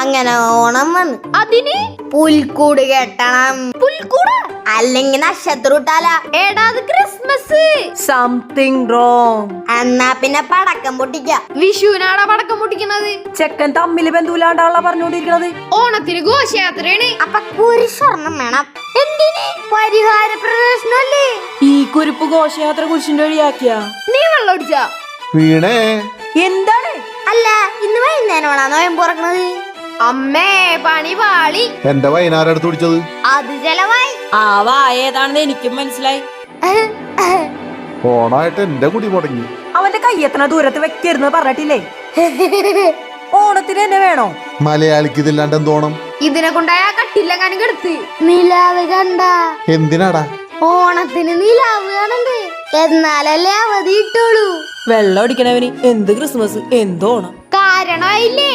അങ്ങനെ ഓണം വന്ന് അതിന് പുൽക്കൂട് കെട്ടണം. പുൽക്കൂട് അല്ലെങ്കിൽ നക്ഷത്രം ഇട്ടാല. എടാ അത് ക്രിസ്മസ്. Something wrong. എന്നാ പിന്നെ പടക്കം പൊട്ടിക്ക. വിഷുവിനാടാ പടക്കം പൊട്ടിക്കുന്നത്. ചെക്കൻ തമ്മില് ബന്ധുലാണ്ടാണല്ലോ പറഞ്ഞോണ്ടിരിക്കണത്. ഓണത്തിന് ഘോഷയാത്രയാണ്. അപ്പൊ കുരിശൊരെണ്ണം വേണം. എന്തിന്? പരിഹാര പ്രശ്നല്ലേ. ഈ കുരിപ്പ് ഘോഷയാത്ര കുരിശിന്റെ വഴിയാക്കിയ നീ വെള്ളം ഒടിച്ചാ വീണേ എന്താണ്? അല്ല ഇന്ന് വൈകുന്നേരമാണോ നോയമ്പ് തുറക്കണത്? അമ്മേ പണി പാളി. എന്റെ വൈനാരെടുത്ത് പിടിച്ചത് അത് ചെലവായി. ആ വായ ഏതാണെന്ന് എനിക്കും മനസ്സിലായി. ഓണായിട്ട് എന്റെ കുടി മുടങ്ങി. അവന്റെ കയ്യെത്തണ ദൂരത്ത് വെക്കരുന്ന് പറഞ്ഞിട്ടില്ലേ? ഓണത്തിന് തന്നെ വേണോ? മലയാളിക്ക് ഇതില്ലാണ്ട് എന്തോണം? ഇതിനെ കൊണ്ടായ കട്ടില്ലെങ്ങാനും കെടുത്ത്. നിലാവ് കണ്ട. എന്തിനാടാ? ഓണത്തിന് നിലാവ് കാണണ്ടേ, എന്നാലല്ലേ അവധി ഇട്ടോളൂ. വെള്ളം അടിക്കണവന് എന്ത് ക്രിസ്മസ് എന്തോണം. കാരണമായില്ലേ